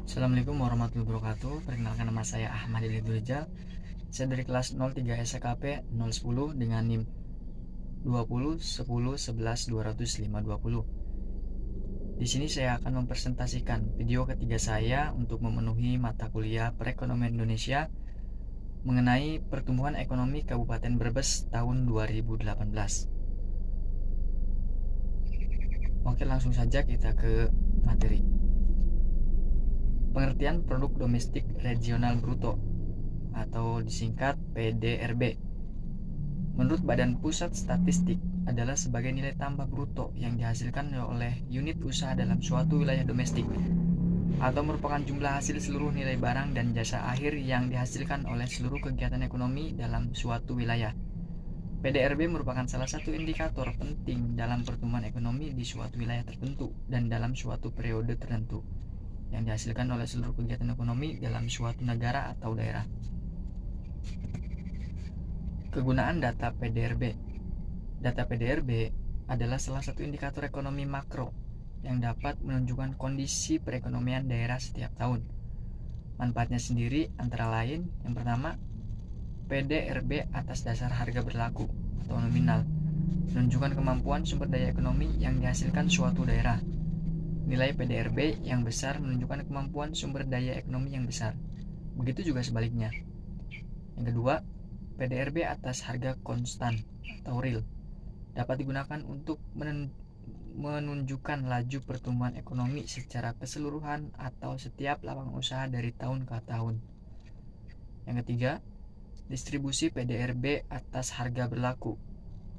Assalamualaikum warahmatullahi wabarakatuh. Perkenalkan, nama saya Ahmad Rizal. Saya dari kelas 03 SKP 010 dengan NIM 20 10 11 205 20. Di sini saya akan mempresentasikan video ketiga saya untuk memenuhi mata kuliah Perekonomian Indonesia mengenai pertumbuhan ekonomi Kabupaten Brebes tahun 2018. Oke, langsung saja kita ke materi. Pengertian produk domestik regional bruto atau disingkat PDRB. Menurut Badan Pusat Statistik, adalah sebagai nilai tambah bruto yang dihasilkan oleh unit usaha dalam suatu wilayah domestik, atau merupakan jumlah hasil seluruh nilai barang dan jasa akhir yang dihasilkan oleh seluruh kegiatan ekonomi dalam suatu wilayah. PDRB merupakan salah satu indikator penting dalam pertumbuhan ekonomi di suatu wilayah tertentu dan dalam suatu periode tertentu, yang dihasilkan oleh seluruh kegiatan ekonomi dalam suatu negara atau daerah. Kegunaan data PDRB. Data PDRB adalah salah satu indikator ekonomi makro yang dapat menunjukkan kondisi perekonomian daerah setiap tahun. Manfaatnya sendiri antara lain, yang pertama, PDRB atas dasar harga berlaku atau nominal, menunjukkan kemampuan sumber daya ekonomi yang dihasilkan suatu daerah. Nilai PDRB yang besar menunjukkan kemampuan sumber daya ekonomi yang besar. Begitu juga sebaliknya. Yang kedua, PDRB atas harga konstan atau real dapat digunakan untuk menunjukkan laju pertumbuhan ekonomi secara keseluruhan atau setiap lapangan usaha dari tahun ke tahun. Yang ketiga, distribusi PDRB atas harga berlaku.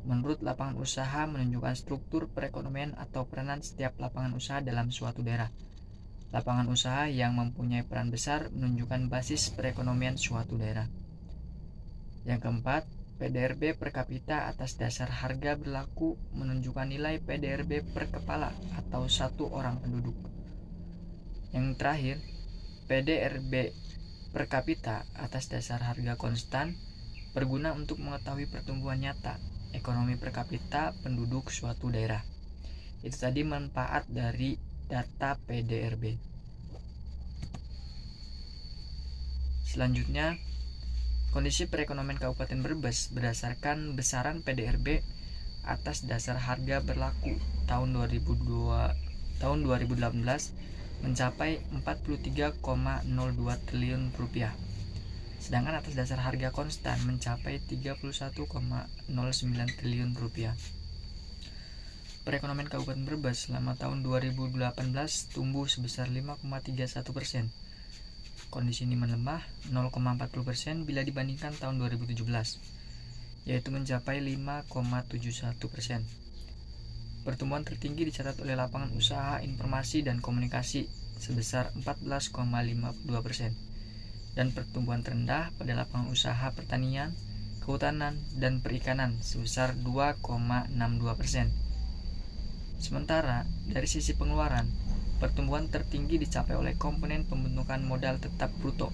Menurut lapangan usaha menunjukkan struktur perekonomian atau peranan setiap lapangan usaha dalam suatu daerah. Lapangan usaha yang mempunyai peran besar menunjukkan basis perekonomian suatu daerah. Yang keempat, PDRB per kapita atas dasar harga berlaku menunjukkan nilai PDRB per kepala atau satu orang penduduk. Yang terakhir, PDRB per kapita atas dasar harga konstan berguna untuk mengetahui pertumbuhan nyata ekonomi per kapita penduduk suatu daerah. Itu tadi manfaat dari data PDRB. Selanjutnya, kondisi perekonomian Kabupaten Brebes berdasarkan besaran PDRB atas dasar harga berlaku tahun 2018 mencapai 43,02 triliun rupiah. Sedangkan atas dasar harga konstan mencapai 31,09 triliun rupiah. Perekonomian Kabupaten Brebes selama tahun 2018 tumbuh sebesar 5,31%. Kondisi ini melemah 0,40% bila dibandingkan tahun 2017, yaitu mencapai 5,71%. Pertumbuhan tertinggi dicatat oleh lapangan usaha informasi dan komunikasi sebesar 14,52%, dan pertumbuhan terendah pada lapangan usaha pertanian, kehutanan, dan perikanan sebesar 2,62%. Sementara dari sisi pengeluaran, pertumbuhan tertinggi dicapai oleh komponen pembentukan modal tetap bruto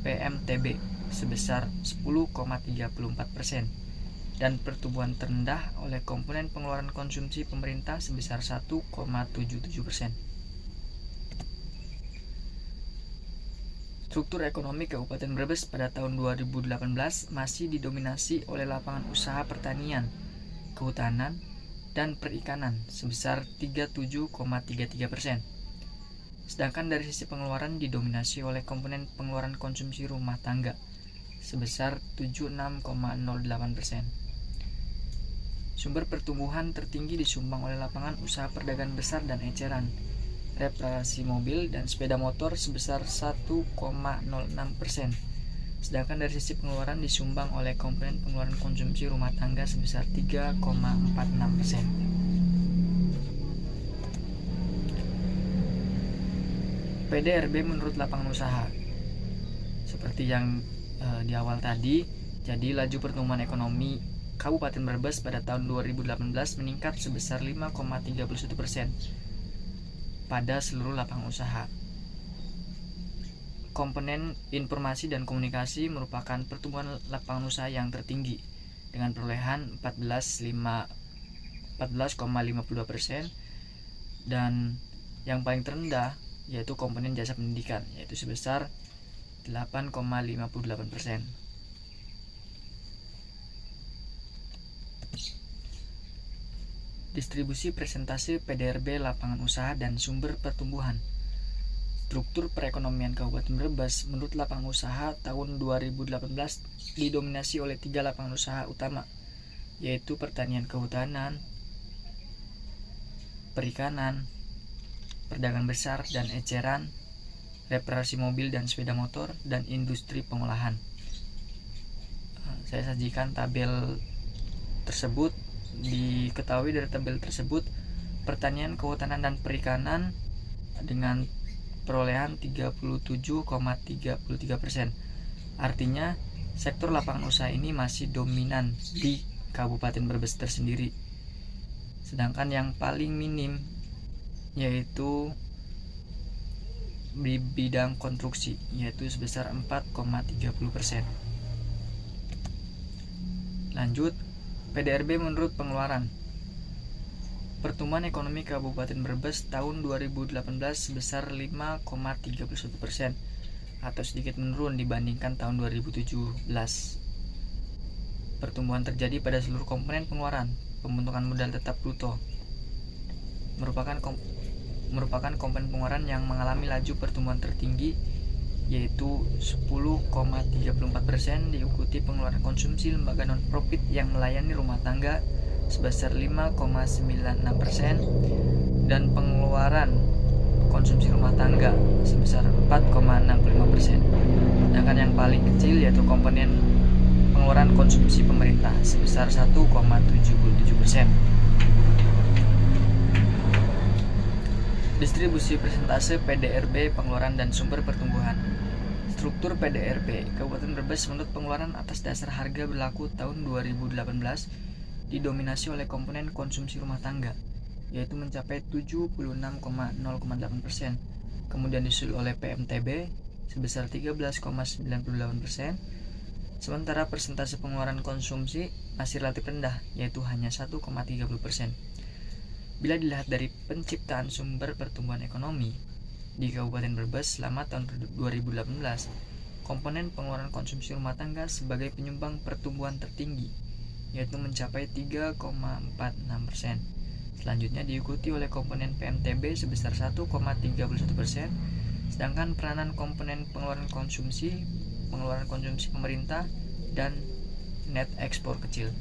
(PMTB) sebesar 10,34%, dan pertumbuhan terendah oleh komponen pengeluaran konsumsi pemerintah sebesar 1,77%. Struktur ekonomi Kabupaten Brebes pada tahun 2018 masih didominasi oleh lapangan usaha pertanian, kehutanan, dan perikanan sebesar 37,33%. Sedangkan dari sisi pengeluaran didominasi oleh komponen pengeluaran konsumsi rumah tangga sebesar 76,08%. Sumber pertumbuhan tertinggi disumbang oleh lapangan usaha perdagangan besar dan eceran, reparasi mobil dan sepeda motor sebesar 1,06%. Sedangkan dari sisi pengeluaran disumbang oleh komponen pengeluaran konsumsi rumah tangga sebesar 3,46%. PDRB menurut lapangan usaha. Seperti yang di awal tadi, jadi laju pertumbuhan ekonomi Kabupaten Brebes pada tahun 2018 meningkat sebesar 5,31% pada seluruh lapangan usaha. Komponen informasi dan komunikasi merupakan pertumbuhan lapangan usaha yang tertinggi dengan perolehan 14,52%, dan yang paling terendah yaitu komponen jasa pendidikan, yaitu sebesar 8,58%. Distribusi persentase PDRB lapangan usaha dan sumber pertumbuhan. Struktur perekonomian Kabupaten Brebes menurut lapangan usaha tahun 2018 didominasi oleh 3 lapangan usaha utama, yaitu pertanian kehutanan, perikanan, perdagangan besar dan eceran, reparasi mobil dan sepeda motor, dan industri pengolahan. Saya sajikan tabel tersebut. Diketahui dari tabel tersebut, pertanian, kehutanan, dan perikanan dengan perolehan 37,33%. Artinya, sektor lapangan usaha ini masih dominan di Kabupaten Brebes tersendiri. Sedangkan yang paling minim yaitu di bidang konstruksi, yaitu sebesar 4,30%. Lanjut, PDRB menurut pengeluaran. Pertumbuhan ekonomi Kabupaten Brebes tahun 2018 sebesar 5,31% atau sedikit menurun dibandingkan tahun 2017. Pertumbuhan terjadi pada seluruh komponen pengeluaran. Pembentukan modal tetap bruto merupakan komponen pengeluaran yang mengalami laju pertumbuhan tertinggi, yaitu 10,34%, diikuti pengeluaran konsumsi lembaga non-profit yang melayani rumah tangga sebesar 5,96% dan pengeluaran konsumsi rumah tangga sebesar 4,65%. Sedangkan yang paling kecil yaitu komponen pengeluaran konsumsi pemerintah sebesar 1,77%. Distribusi persentase PDRB pengeluaran dan sumber pertumbuhan. Struktur PDRB Kabupaten Brebes menurut pengeluaran atas dasar harga berlaku tahun 2018 didominasi oleh komponen konsumsi rumah tangga, yaitu mencapai 76,08%, kemudian disusul oleh PMTB sebesar 13,98%, sementara persentase pengeluaran konsumsi masih relatif rendah, yaitu hanya 1,30%. Bila dilihat dari penciptaan sumber pertumbuhan ekonomi di Kabupaten Brebes selama tahun 2018, komponen pengeluaran konsumsi rumah tangga sebagai penyumbang pertumbuhan tertinggi, yaitu mencapai 3,46%. Selanjutnya diikuti oleh komponen PMTB sebesar 1,31%, sedangkan peranan komponen pengeluaran konsumsi pemerintah, dan net ekspor kecil.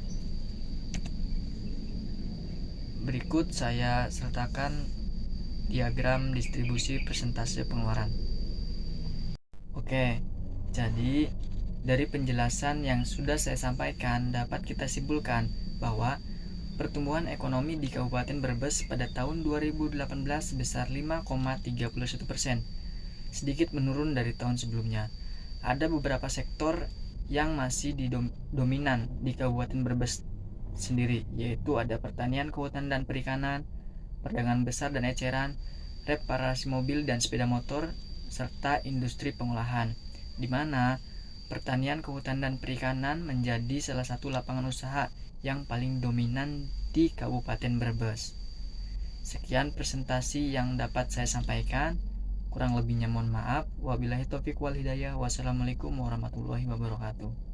Berikut saya sertakan diagram distribusi persentase pengeluaran. Oke, jadi dari penjelasan yang sudah saya sampaikan dapat kita simpulkan bahwa pertumbuhan ekonomi di Kabupaten Brebes pada tahun 2018 sebesar 5,31%, sedikit menurun dari tahun sebelumnya. Ada beberapa sektor yang masih dominan di Kabupaten Brebes sendiri, yaitu ada pertanian, kehutanan, dan perikanan, perdagangan besar dan eceran, reparasi mobil dan sepeda motor, serta industri pengolahan, di mana pertanian, kehutanan, dan perikanan menjadi salah satu lapangan usaha yang paling dominan di Kabupaten Brebes. Sekian presentasi yang dapat saya sampaikan. Kurang lebihnya mohon maaf. Wabillahi taufiq wal hidayah. Wassalamualaikum warahmatullahi wabarakatuh.